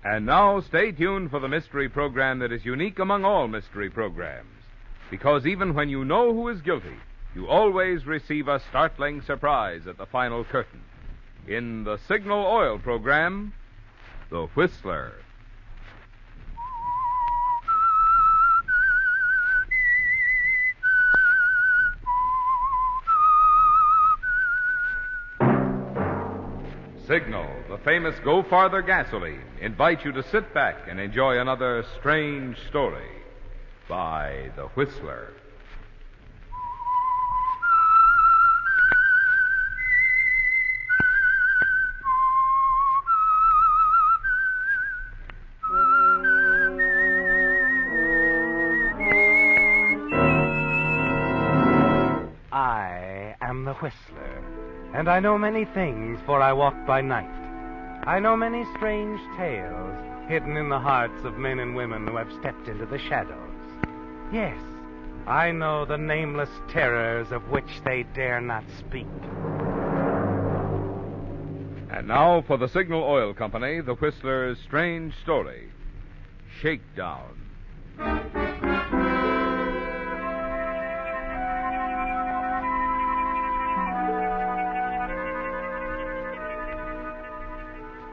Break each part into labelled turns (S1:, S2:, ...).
S1: And now, stay tuned for the mystery program that is unique among all mystery programs. Because even when you know who is guilty, you always receive a startling surprise at the final curtain. In the Signal Oil program, The Whistler. Signal, the famous Go Farther gasoline, invites you to sit back and enjoy another strange story by The Whistler.
S2: I am the Whistler, and I know many things, for I walk by night. I know many strange tales hidden in the hearts of men and women who have stepped into the shadows. Yes, I know the nameless terrors of which they dare not speak.
S1: And now for the Signal Oil Company, The Whistler's strange story, Shakedown.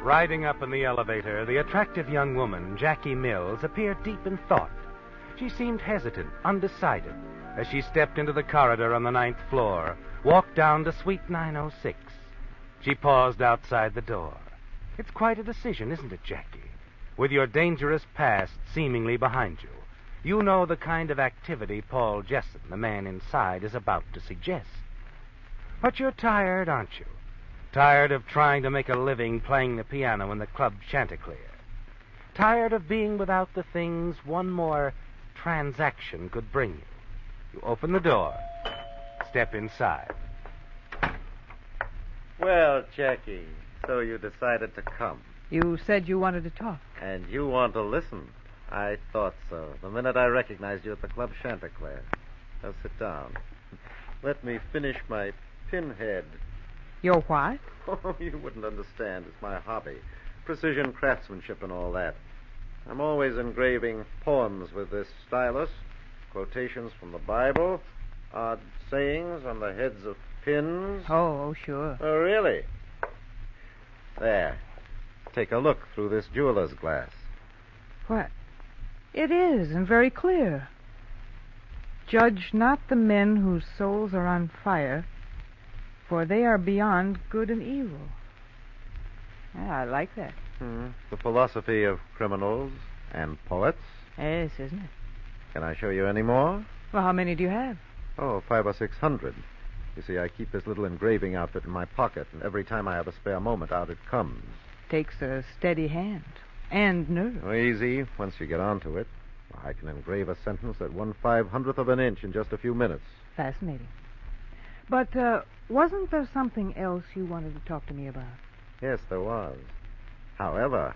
S2: Riding up in the elevator, the attractive young woman, Jackie Mills, appeared deep in thought. She seemed hesitant, undecided, as she stepped into the corridor on the 9th floor, walked down to Suite 906. She paused outside the door. It's quite a decision, isn't it, Jackie? With your dangerous past seemingly behind you, you know the kind of activity Paul Jessen, the man inside, is about to suggest. But you're tired, aren't you? Tired of trying to make a living playing the piano in the Club Chanticleer. Tired of being without the things one more transaction could bring you. You open the door, step inside.
S3: Well, Jackie, so you decided to come.
S4: You said you wanted to talk.
S3: And you want to listen. I thought so, the minute I recognized you at the Club Chanticleer. Now sit down. Let me finish my pinhead.
S4: Your what?
S3: Oh, you wouldn't understand. It's my hobby. Precision craftsmanship and all that. I'm always engraving poems with this stylus, quotations from the Bible, odd sayings on the heads of pins.
S4: Oh, sure.
S3: Oh, really? There. Take a look through this jeweler's glass.
S4: What? It is, and very clear. Judge not the men whose souls are on fire, for they are beyond good and evil. Yeah, I like that.
S3: The philosophy of criminals and poets.
S4: Yes, isn't it?
S3: Can I show you any more?
S4: Well, how many do you have?
S3: Oh, 500 or 600. You see, I keep this little engraving outfit in my pocket, and every time I have a spare moment, out it comes.
S4: Takes a steady hand. And nerve.
S3: Oh, easy, once you get onto it. I can engrave a sentence at 1/500th of an inch in just a few minutes.
S4: Fascinating. But, wasn't there something else you wanted to talk to me about?
S3: Yes, there was. However,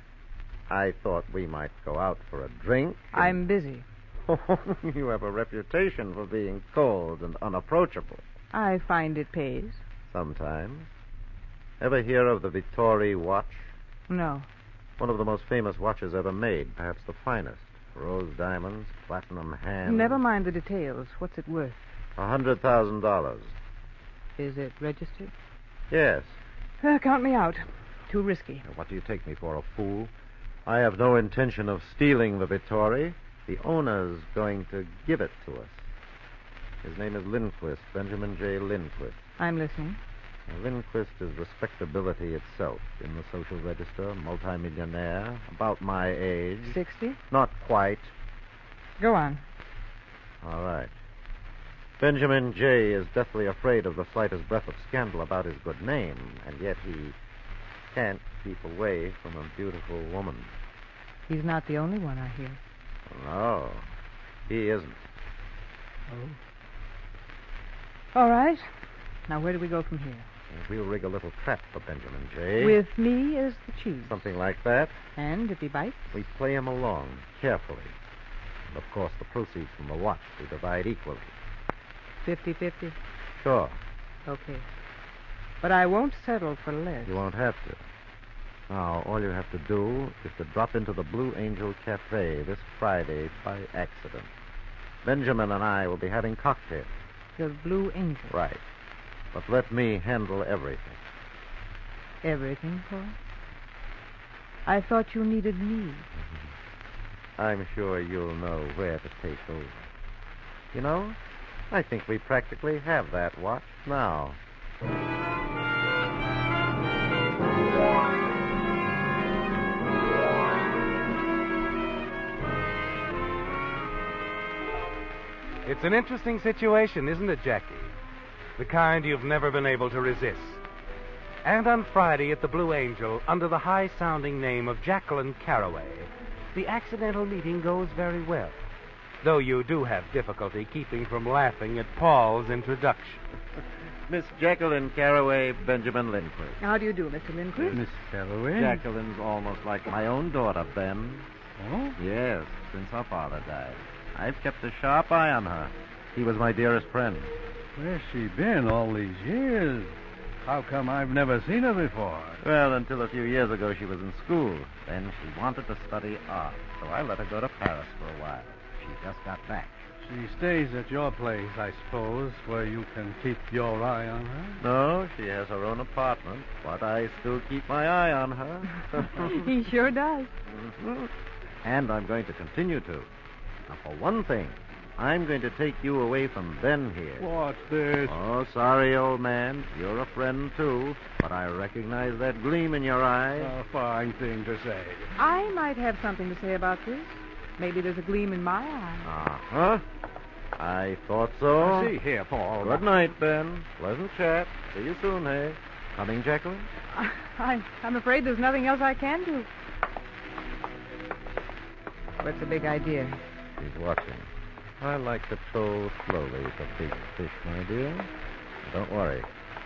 S3: I thought we might go out for a drink.
S4: I'm busy.
S3: You have a reputation for being cold and unapproachable.
S4: I find it pays.
S3: Sometimes. Ever hear of the Vittori watch?
S4: No.
S3: One of the most famous watches ever made, perhaps the finest. Rose diamonds, platinum hands.
S4: Never mind the details. What's it worth?
S3: $100,000.
S4: Is it registered?
S3: Yes.
S4: Count me out. Too risky.
S3: What do you take me for, a fool? I have no intention of stealing the Vittori. The owner's going to give it to us. His name is Lindquist, Benjamin J. Lindquist.
S4: I'm listening.
S3: Now, Lindquist is respectability itself in the social register, multimillionaire, about my age.
S4: 60?
S3: Not quite.
S4: Go on.
S3: All right. Benjamin J. is deathly afraid of the slightest breath of scandal about his good name, and yet he can't keep away from a beautiful woman.
S4: He's not the only one, I hear.
S3: No, he isn't.
S4: Oh. All right. Now, where do we go from here?
S3: We'll rig a little trap for Benjamin J.
S4: With me as the chief.
S3: Something like that.
S4: And if he bites?
S3: We play him along, carefully. And, of course, the proceeds from the watch we divide equally.
S4: 50-50?
S3: Sure.
S4: Okay. But I won't settle for less.
S3: You won't have to. Now, all you have to do is to drop into the Blue Angel Cafe this Friday by accident. Benjamin and I will be having cocktails.
S4: The Blue Angel.
S3: Right. But let me handle everything.
S4: Everything, Paul? I thought you needed me.
S3: I'm sure you'll know where to take over. You know, I think we practically have that watch now.
S2: It's an interesting situation, isn't it, Jackie? The kind you've never been able to resist. And on Friday at the Blue Angel, under the high-sounding name of Jacqueline Carraway, the accidental meeting goes very well, though you do have difficulty keeping from laughing at Paul's introduction.
S3: Miss Jacqueline Carraway, Benjamin Lindquist.
S4: How do you do, Mr. Lindquist?
S5: Miss Carraway?
S3: Jacqueline's almost like my own daughter, Ben.
S5: Oh?
S3: Yes, since her father died. I've kept a sharp eye on her. He was my dearest friend.
S5: Where's she been all these years? How come I've never seen her before?
S3: Well, until a few years ago, she was in school. Then she wanted to study art, so I let her go to Paris for a while. She just got back.
S5: She stays at your place, I suppose, where you can keep your eye on her.
S3: No, she has her own apartment, but I still keep my eye on her.
S4: He sure does.
S3: Mhm. And I'm going to continue to. Now, for one thing, I'm going to take you away from Ben here.
S5: What's this?
S3: Oh, sorry, old man. You're a friend, too. But I recognize that gleam in your eye.
S5: A fine thing to say.
S4: I might have something to say about this. Maybe there's a gleam in my eye.
S3: Uh-huh. I thought so.
S5: See here, Paul.
S3: Good night, Ben. Pleasant chat. See you soon, hey? Coming, Jacqueline?
S4: I'm afraid there's nothing else I can do. What's the big idea?
S3: He's watching. I like to tow slowly for big fish, my dear. Don't worry.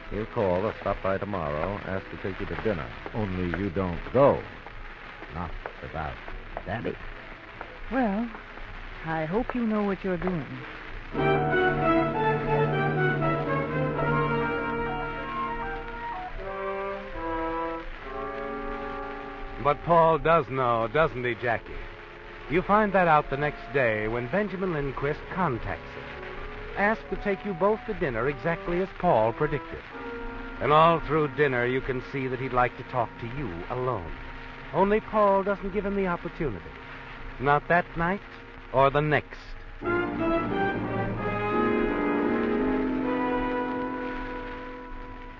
S3: He'll call or stop by tomorrow, ask to take you to dinner. Only you don't go. Not without Daddy.
S4: Well, I hope you know what you're doing.
S2: But Paul does know, doesn't he, Jackie? You find that out the next day when Benjamin Lindquist contacts him. Asked to take you both to dinner exactly as Paul predicted. And all through dinner you can see that he'd like to talk to you alone. Only Paul doesn't give him the opportunity. Not that night or the next.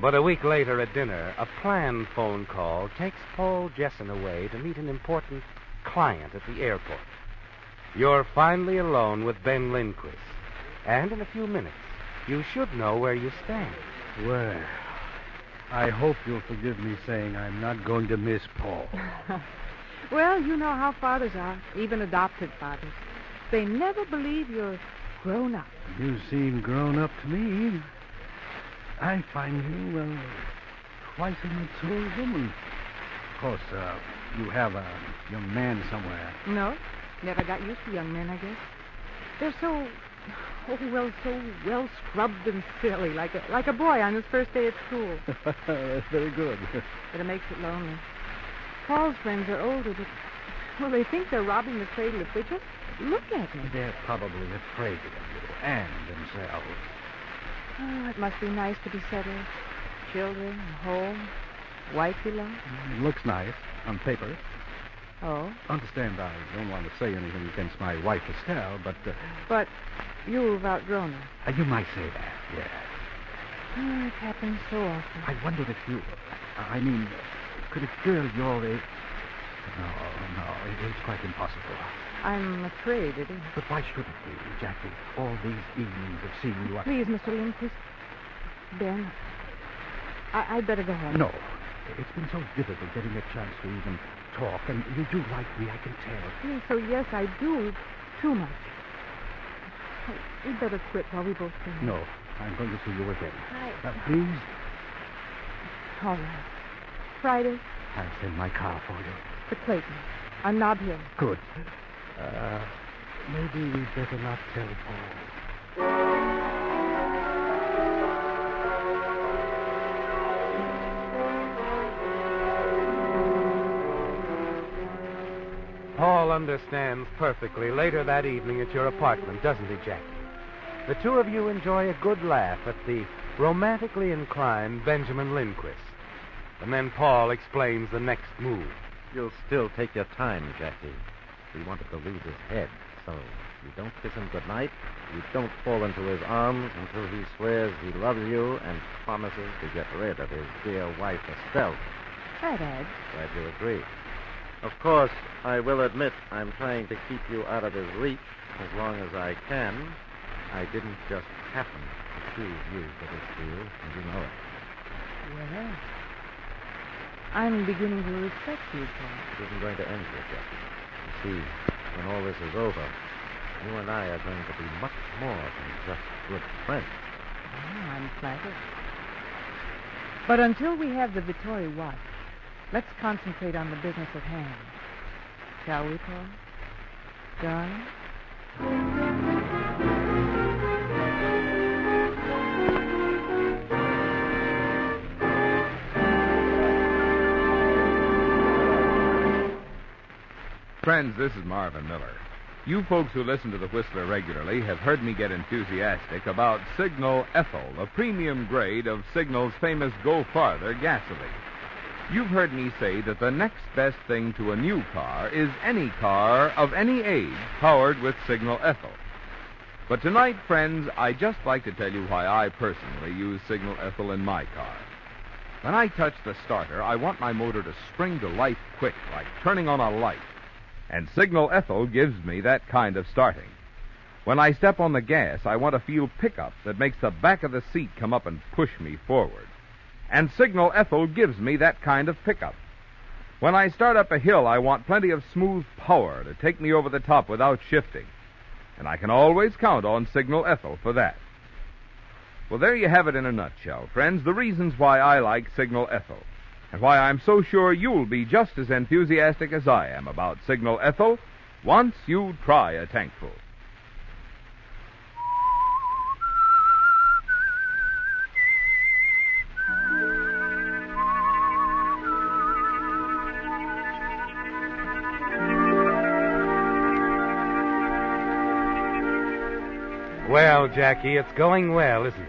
S2: But a week later at dinner, a planned phone call takes Paul Jessen away to meet an important client at the airport. You're finally alone with Ben Lindquist. And in a few minutes, you should know where you stand.
S5: Well, I hope you'll forgive me saying I'm not going to miss Paul.
S4: Well, you know how fathers are, even adopted fathers. They never believe you're grown up.
S5: You seem grown up to me. I find you, well, twice a mature woman. Of course, you have a young man somewhere.
S4: No, never got used to young men, I guess. They're so well scrubbed and silly, like a boy on his first day at school.
S5: That's very good.
S4: But it makes it lonely. Paul's friends are older, but, well, they think they're robbing the cradle if they just look at me.
S5: They're probably afraid of you and themselves.
S4: Oh, it must be nice to be settled. Children, a home, wife you love.
S5: It looks nice on paper.
S4: Oh?
S5: Understand, I don't want to say anything against my wife, Estelle, but...
S4: But you've outgrown her.
S5: You might say that, yes.
S4: Oh, it happens so often.
S5: I wondered if you... I mean, could a girl your age... No, it's quite impossible.
S4: I'm afraid it is.
S5: But why should it be, Jackie? All these evenings of seeing you...
S4: Please, Mr. Lindquist. Ben, I'd better go home.
S5: No. It's been so difficult getting a chance to even talk, and you do like me, I can tell.
S4: Yes, so yes, I do. Too much. Oh, we'd better quit while we both can.
S5: No, I'm going to see you again.
S4: Right.
S5: Please?
S4: All right. Friday,
S5: I'll send my car for you.
S4: to Clayton, on Nob Hill.
S5: Good. Maybe we'd better not tell Paul.
S2: Paul understands perfectly later that evening at your apartment, doesn't he, Jackie? The two of you enjoy a good laugh at the romantically inclined Benjamin Lindquist. And then Paul explains the next move.
S3: You'll still take your time, Jackie. We wanted to lose his head, so you don't kiss him goodnight. You don't fall into his arms until he swears he loves you and promises to get rid of his dear wife, Estelle.
S4: Right, Ed.
S3: Glad you agree. Of course, I will admit I'm trying to keep you out of his reach as long as I can. I didn't just happen to choose you for this deal, and you know it.
S4: Well, I'm beginning to respect you, Paul.
S3: It isn't going to end here, Jackie. You see, when all this is over, you and I are going to be much more than just good friends.
S4: Oh, I'm flattered. But until we have the Vittori watch, let's concentrate on the business at hand. Shall we, Paul? Darling?
S1: Friends, this is Marvin Miller. You folks who listen to the Whistler regularly have heard me get enthusiastic about Signal Ethyl, a premium grade of Signal's famous Go Farther gasoline. You've heard me say that the next best thing to a new car is any car of any age powered with Signal Ethyl. But tonight, friends, I'd just like to tell you why I personally use Signal Ethyl in my car. When I touch the starter, I want my motor to spring to life quick, like turning on a light. And Signal Ethyl gives me that kind of starting. When I step on the gas, I want to feel pickup that makes the back of the seat come up and push me forward. And Signal Ethyl gives me that kind of pickup. When I start up a hill, I want plenty of smooth power to take me over the top without shifting. And I can always count on Signal Ethyl for that. Well, there you have it in a nutshell, friends, the reasons why I like Signal Ethyl. And why I'm so sure you'll be just as enthusiastic as I am about Signal Ethyl once you try a tankful.
S2: Well, Jackie, it's going well, isn't it?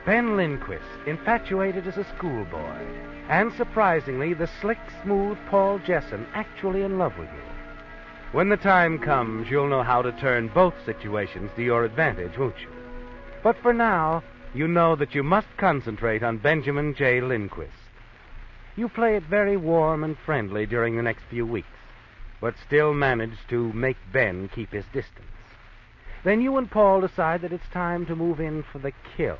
S2: Ben Lindquist, infatuated as a schoolboy. And surprisingly, the slick, smooth Paul Jessen actually in love with you. When the time comes, you'll know how to turn both situations to your advantage, won't you? But for now, you know that you must concentrate on Benjamin J. Lindquist. You play it very warm and friendly during the next few weeks, but still manage to make Ben keep his distance. Then you and Paul decide that it's time to move in for the kill.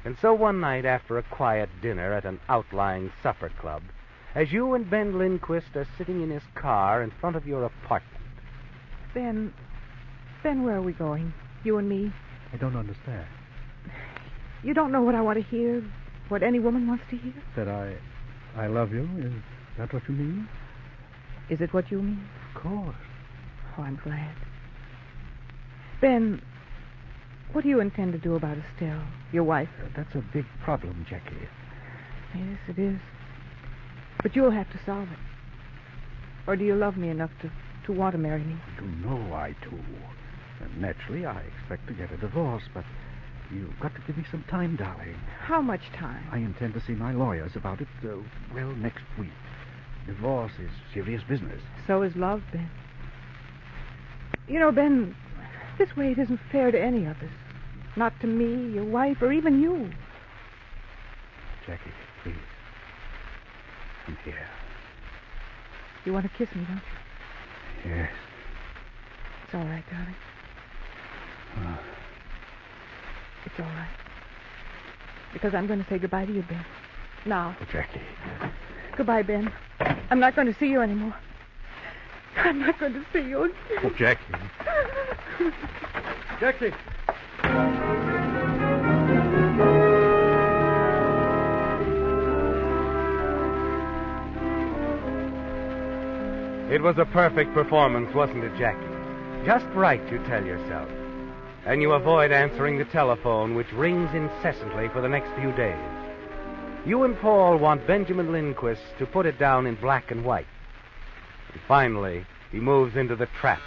S2: And so one night after a quiet dinner at an outlying supper club, as you and Ben Lindquist are sitting in his car in front of your apartment.
S4: Ben, where are we going? You and me?
S5: I don't understand.
S4: You don't know what I want to hear? What any woman wants to hear?
S5: That I love you? Is that what you mean?
S4: Is it what you mean?
S5: Of course.
S4: Oh, I'm glad. Ben, what do you intend to do about Estelle, your wife?
S5: That's a big problem, Jackie.
S4: Yes, it is. But you'll have to solve it. Or do you love me enough to want to marry me?
S5: You know I do. And naturally, I expect to get a divorce, but you've got to give me some time, darling.
S4: How much time?
S5: I intend to see my lawyers about it, next week. Divorce is serious business.
S4: So is love, Ben. You know, Ben, this way it isn't fair to any of us. Not to me, your wife, or even you.
S5: Jackie, please. I'm here.
S4: You want to kiss me, don't you?
S5: Yes.
S4: It's all right, darling. It's all right. Because I'm going to say goodbye to you, Ben. Now.
S5: Oh, Jackie.
S4: Goodbye, Ben. I'm not going to see you anymore. I'm not going to see you.
S5: Oh, Jackie. Jackie.
S2: It was a perfect performance, wasn't it, Jackie? Just right, you tell yourself. And you avoid answering the telephone, which rings incessantly for the next few days. You and Paul want Benjamin Lindquist to put it down in black and white. And finally, He moves into the trap.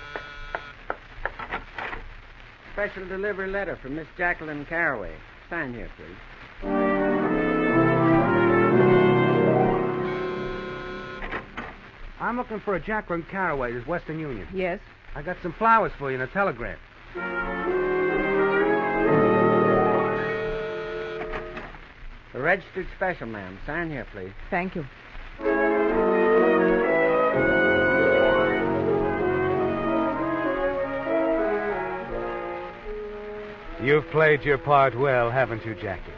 S6: Special delivery letter from Miss Jacqueline Caraway. Sign here, please.
S2: I'm looking for a Jacqueline Caraway. This Western Union.
S4: Yes?
S2: I got some flowers for you in a telegram.
S6: The registered special, ma'am. Sign here, please.
S4: Thank you.
S2: You've played your part well, haven't you, Jackie?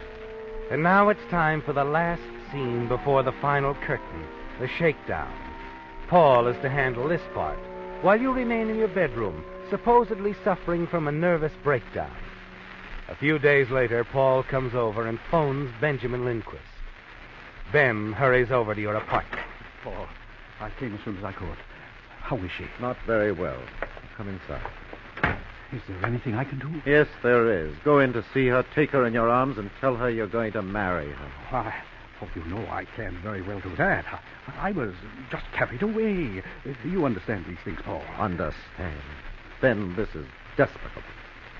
S2: And now it's time for the last scene before the final curtain, the shakedown. Paul is to handle this part, while you remain in your bedroom, supposedly suffering from a nervous breakdown. A few days later, Paul comes over and phones Benjamin Lindquist. Ben hurries over to your apartment.
S5: Paul, I came as soon as I could. How is she?
S3: Not very well. Come inside.
S5: Is there anything I can do?
S3: Yes, there is. Go in to see her, take her in your arms, and tell her you're going to marry her.
S5: You know I can't very well do that. I was just carried away. You understand these things, Paul?
S3: Understand? Ben, this is despicable.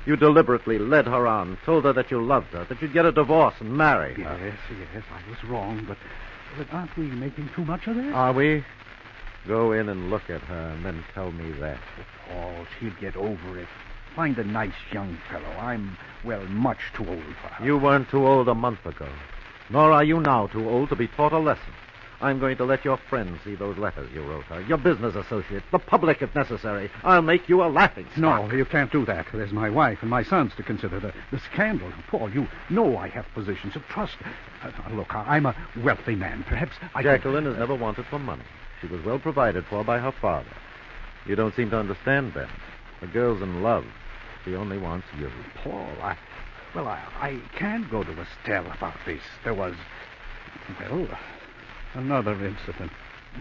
S3: You deliberately led her on, told her that you loved her, that you'd get a divorce and marry her.
S5: Yes, I was wrong, but aren't we making too much of that?
S3: Are we? Go in and look at her, and then tell me that.
S5: Paul, she'll get over it. Find a nice young fellow. I'm, much too old for her.
S3: You weren't too old a month ago. Nor are you now too old to be taught a lesson. I'm going to let your friends see those letters you wrote her, your business associates, the public if necessary. I'll make you a laughingstock.
S5: No, you can't do that. There's my wife and my sons to consider. The scandal. Paul, you know I have positions of trust. Look, I'm a wealthy man. Perhaps
S3: Jacqueline has never wanted for money. She was well provided for by her father. You don't seem to understand, Ben. The girl's in love. She only wants you.
S5: Paul, I can't go to Estelle about this. There was, another incident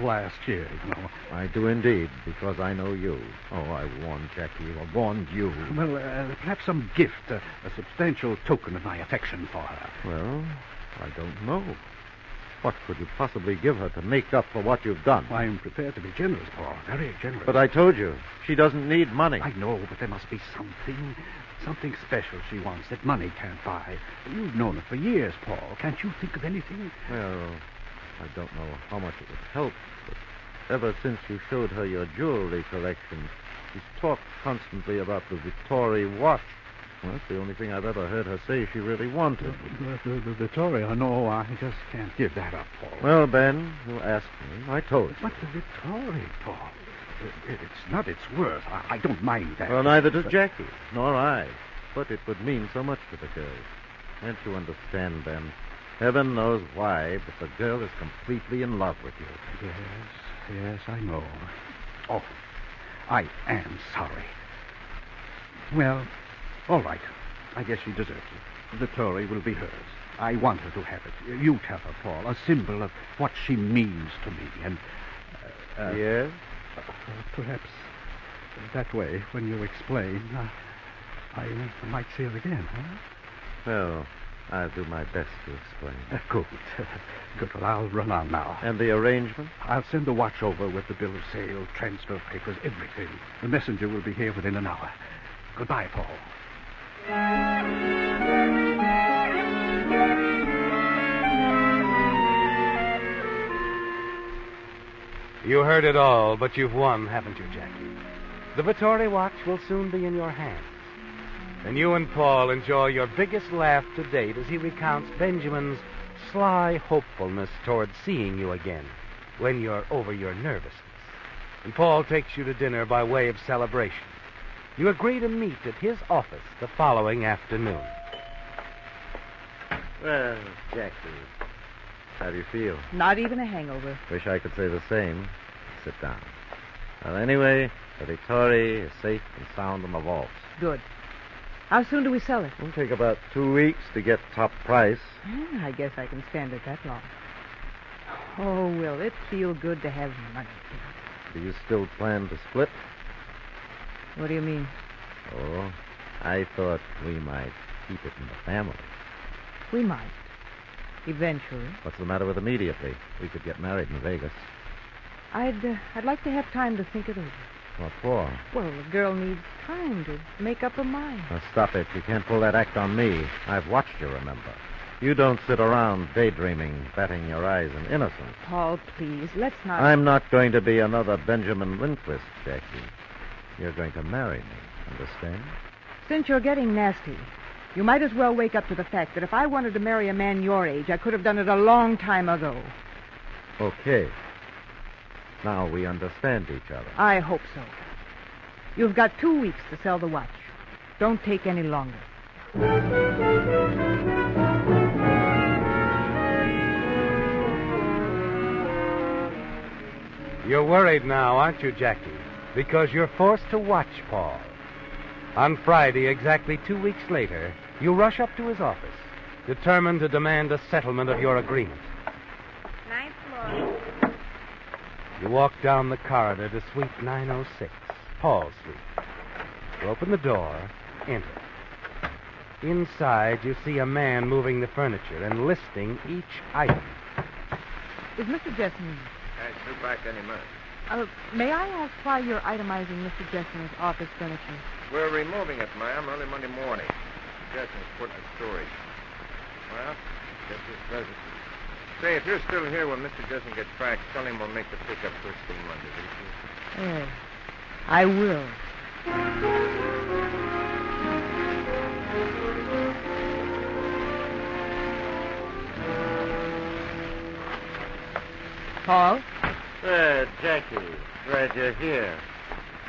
S5: last year, you know.
S3: I do indeed, because I know you. Oh, I warned Jackie. I warned you.
S5: Perhaps some gift, a substantial token of my affection for her.
S3: Well, I don't know. What could you possibly give her to make up for what you've done?
S5: I'm prepared to be generous, Paul. Very generous.
S3: But I told you, she doesn't need money.
S5: I know, but there must be something special she wants that money can't buy. You've known it for years, Paul. Can't you think of anything?
S3: Well, I don't know how much it would help, but ever since you showed her your jewelry collection, she's talked constantly about the Vittori watch. Well, that's the only thing I've ever heard her say she really wanted.
S5: The Vittoria, no, I just can't give that up, Paul.
S3: Well, Ben, you asked me. I told you.
S5: But the Vittoria, Paul, it's not its worth. I don't mind that.
S3: Well, neither does Jackie, nor I. But it would mean so much to the girl. Can't you understand, Ben? Heaven knows why, but the girl is completely in love with you.
S5: Yes, I know. Oh, I am sorry. Well, all right. I guess she deserves it. The Tory will be hers. I want her to have it. You tell her, Paul, a symbol of what she means to me. And,
S3: yes?
S5: Perhaps that way, when you explain, I might see her again, huh?
S3: Well, I'll do my best to explain.
S5: Good. Good. Well, I'll run on now.
S3: And the arrangement?
S5: I'll send the watch over with the bill of sale, transfer papers, everything. The messenger will be here within an hour. Goodbye, Paul.
S2: You heard it all, but you've won, haven't you, Jackie? The Vittori watch will soon be in your hands. And you and Paul enjoy your biggest laugh to date as he recounts Benjamin's sly hopefulness toward seeing you again when you're over your nervousness. And Paul takes you to dinner by way of celebration. You agree to meet at his office the following afternoon.
S3: Well, Jackie, how do you feel?
S4: Not even a hangover.
S3: Wish I could say the same. Sit down. Well, anyway, the Vittori is safe and sound in the vaults.
S4: Good. How soon do we sell it?
S3: It'll take about 2 weeks to get top price.
S4: I guess I can stand it that long. Oh, will it feel good to have money?
S3: Do you still plan to split?
S4: What do you mean?
S3: Oh, I thought we might keep it in the family.
S4: We might. Eventually.
S3: What's the matter with immediately? We could get married in Vegas.
S4: I'd like to have time to think it over.
S3: What for?
S4: Well, a girl needs time to make up her mind.
S3: Now, stop it. You can't pull that act on me. I've watched you, remember. You don't sit around daydreaming, batting your eyes in innocence.
S4: Paul, please, let's not...
S3: I'm not going to be another Benjamin Lindquist, Jackie. You're going to marry me, understand?
S4: Since you're getting nasty, you might as well wake up to the fact that if I wanted to marry a man your age, I could have done it a long time ago.
S3: Okay. Now we understand each other.
S4: I hope so. You've got 2 weeks to sell the watch. Don't take any longer.
S2: You're worried now, aren't you, Jackie? Because you're forced to watch Paul. On Friday, exactly 2 weeks later, you rush up to his office, determined to demand a settlement of your agreement.
S4: 9th floor.
S2: You walk down the corridor to suite 906, Paul's suite. You open the door, enter. Inside, you see a man moving the furniture and listing each item.
S4: Is Mr. Jesson...
S7: He's due back any minute.
S4: May I ask why you're itemizing Mr. Jesson's office furniture?
S7: We're removing it, ma'am, early Monday morning. Jetson's putting it in storage. Well, guess this does it. Say, if you're still here when Mr. Jesson gets back, tell him we'll make the pickup first thing Monday, will you?
S4: Yes, I will. Paul?
S3: Jackie, glad you're here.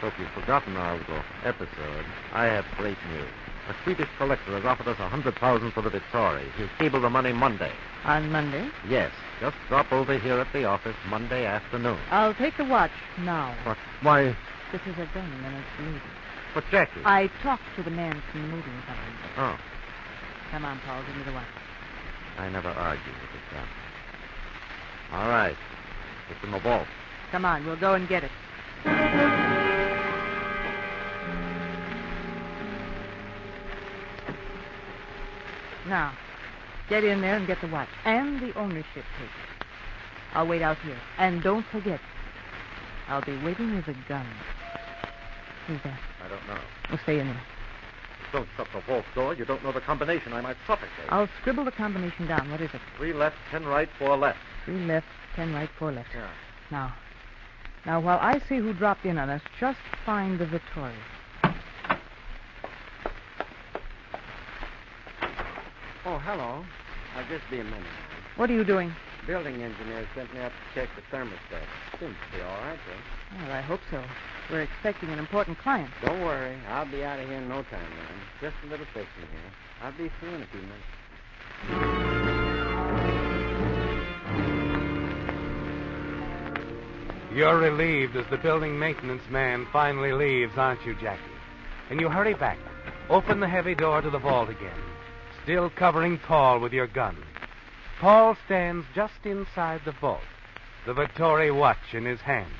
S3: Hope you've forgotten our little episode. I have great news. A Swedish collector has offered us $100,000 for the Victoria. He'll cable the money Monday.
S4: On Monday?
S3: Yes. Just drop over here at the office Monday afternoon.
S4: I'll take the watch now.
S3: But why?
S4: This is a gun and it's moving.
S3: But, Jackie.
S4: I talked to the man from the moving company.
S3: Oh.
S4: Come on, Paul, give me the watch.
S3: I never argue with the gun. All right. It's in the vault.
S4: Come on, we'll go and get it. Now, get in there and get the watch. And the ownership papers. I'll wait out here. And don't forget, I'll be waiting with a gun. Who's that?
S3: I don't know.
S4: We'll stay in there.
S3: Don't shut the vault door. You don't know the combination. I might suffocate.
S4: I'll scribble the combination down. What is it?
S3: 3 left, 10 right, 4 left.
S4: 3 left, 10 right, 4 left.
S3: Yeah.
S4: Now, while I see who dropped in on us, just find the Victoria.
S6: Oh, hello. I'll just be a minute.
S4: What are you doing?
S6: Building engineer sent me up to check the thermostat. Seems to be all right, though.
S4: Well, I hope so. We're expecting an important client.
S6: Don't worry. I'll be out of here in no time, man. Just a little fixing here. I'll be through in a few minutes.
S2: You're relieved as the building maintenance man finally leaves, aren't you, Jackie? And you hurry back, open the heavy door to the vault again, still covering Paul with your gun. Paul stands just inside the vault, the Victoria watch in his hand.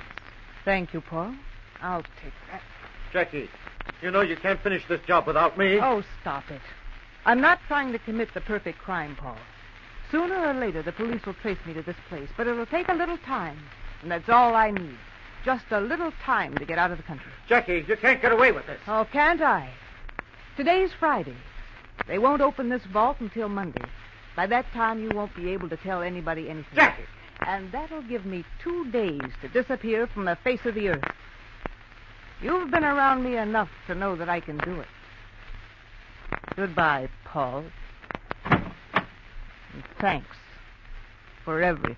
S4: Thank you, Paul. I'll take that.
S3: Jackie, you know you can't finish this job without me.
S4: Oh, stop it. I'm not trying to commit the perfect crime, Paul. Sooner or later, the police will trace me to this place, but it'll take a little time. And that's all I need. Just a little time to get out of the country.
S3: Jackie, you can't get away with this.
S4: Oh, can't I? Today's Friday. They won't open this vault until Monday. By that time, you won't be able to tell anybody anything.
S3: Jackie!
S4: And that'll give me 2 days to disappear from the face of the earth. You've been around me enough to know that I can do it. Goodbye, Paul. And thanks for everything.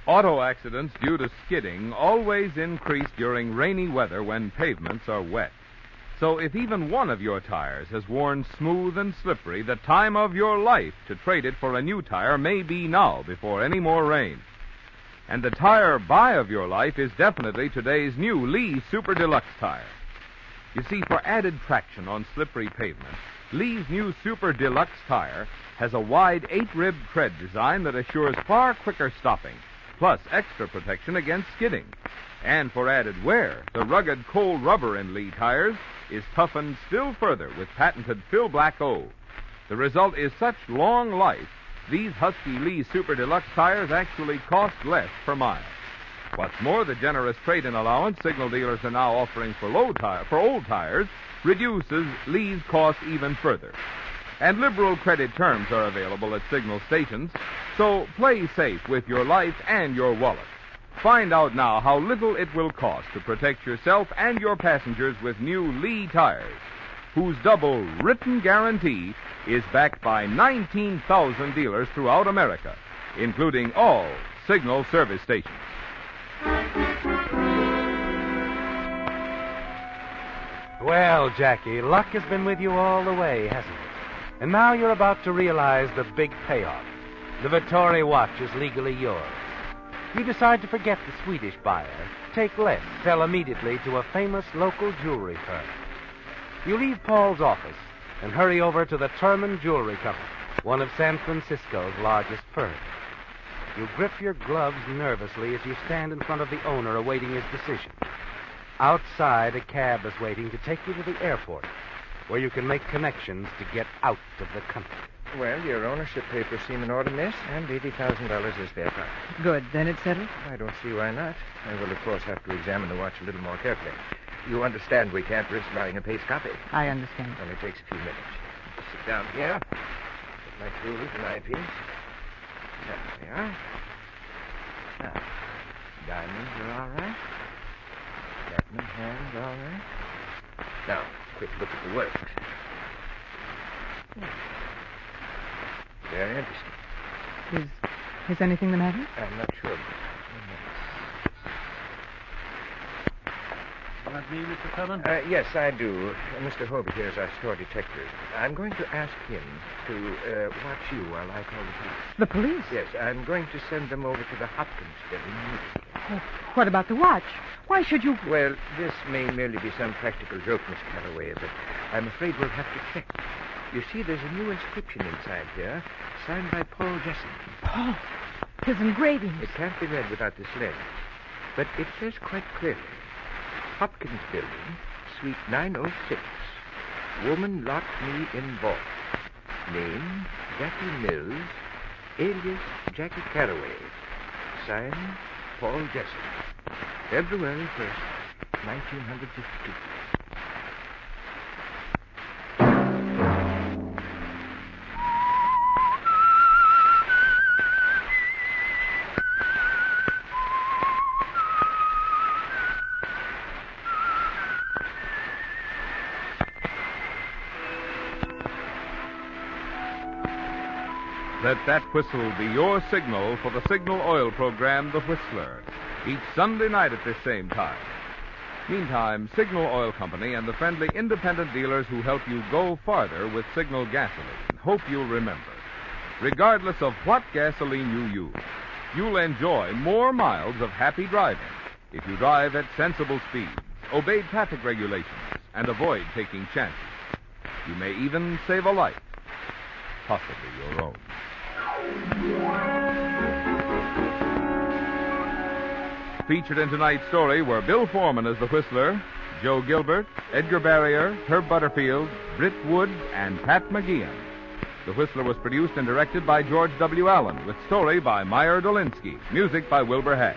S1: Auto accidents due to skidding always increase during rainy weather when pavements are wet. So if even one of your tires has worn smooth and slippery, the time of your life to trade it for a new tire may be now before any more rain. And the tire buy of your life is definitely today's new Lee Super Deluxe tire. You see, for added traction on slippery pavement, Lee's new Super Deluxe tire has a wide 8-ribbed tread design that assures far quicker stopping, plus extra protection against skidding. And for added wear, the rugged cold rubber in Lee tires is toughened still further with patented Fill Black O. The result is such long life, these Husky Lee Super Deluxe tires actually cost less per mile. What's more, the generous trade-in allowance signal dealers are now offering for old tires reduces Lee's cost even further. And liberal credit terms are available at signal stations, so play safe with your life and your wallet. Find out now how little it will cost to protect yourself and your passengers with new Lee tires, whose double written guarantee is backed by 19,000 dealers throughout America, including all signal service stations.
S2: Well, Jackie, luck has been with you all the way, hasn't it? And now you're about to realize the big payoff. The Vittori watch is legally yours. You decide to forget the Swedish buyer, take less, sell immediately to a famous local jewelry firm. You leave Paul's office and hurry over to the Terman Jewelry Company, one of San Francisco's largest firms. You grip your gloves nervously as you stand in front of the owner awaiting his decision. Outside, a cab is waiting to take you to the airport, where you can make connections to get out of the country.
S7: Well, your ownership papers seem in order, miss, and $80,000 is their price.
S4: Good. Then it's settled?
S7: I don't see why not. I will, of course, have to examine the watch a little more carefully. You understand we can't risk buying a paste copy.
S4: I understand.
S7: It only takes a few minutes. Just sit down here. Get my tools and eyepiece. There we are. Now, diamonds are all right. Platinum hands all right. Now, quick look at the work. Very interesting.
S4: Is anything the matter?
S7: I'm not sure.
S8: Want me, Mr. Cullen?
S7: Yes, I do. Mr. Hobie here is our store detective. I'm going to ask him to watch you while I call the police.
S4: The police?
S7: Yes, I'm going to send them over to the Hopkins building immediately.
S4: Oh, what about the watch? Why should you...
S7: Well, this may merely be some practical joke, Miss Calloway, but I'm afraid we'll have to check. You see, there's a new inscription inside here, signed by Paul Jesson.
S4: Paul, his engravings.
S7: It can't be read without this lens, but it says quite clearly, Hopkins Building, Suite 906. Woman locked me in vault. Name, Jackie Mills, alias Jackie Calloway. Signed, Paul Jesson. February 1st, 1952.
S1: Let that whistle be your signal for the Signal Oil program, The Whistler, each Sunday night at this same time. Meantime, Signal Oil Company and the friendly independent dealers who help you go farther with Signal gasoline hope you'll remember. Regardless of what gasoline you use, you'll enjoy more miles of happy driving if you drive at sensible speeds, obey traffic regulations, and avoid taking chances. You may even save a life, possibly your own. Featured in tonight's story were Bill Foreman as the Whistler, Joe Gilbert, Edgar Barrier, Herb Butterfield, Britt Wood, and Pat McGeehan. The Whistler was produced and directed by George W. Allen, with story by Meyer Dolinsky, music by Wilbur Hatch,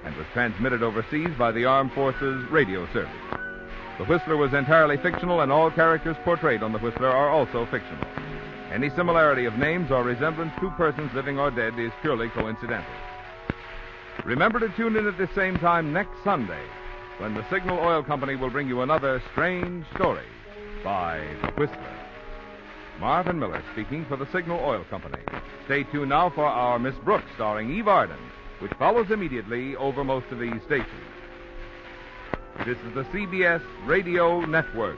S1: and was transmitted overseas by the Armed Forces Radio Service. The Whistler was entirely fictional, and all characters portrayed on The Whistler are also fictional. Any similarity of names or resemblance to persons living or dead is purely coincidental. Remember to tune in at the same time next Sunday, when the Signal Oil Company will bring you another strange story by The Whistler. Marvin Miller speaking for the Signal Oil Company. Stay tuned now for our Miss Brooks, starring Eve Arden, which follows immediately over most of these stations. This is the CBS Radio Network.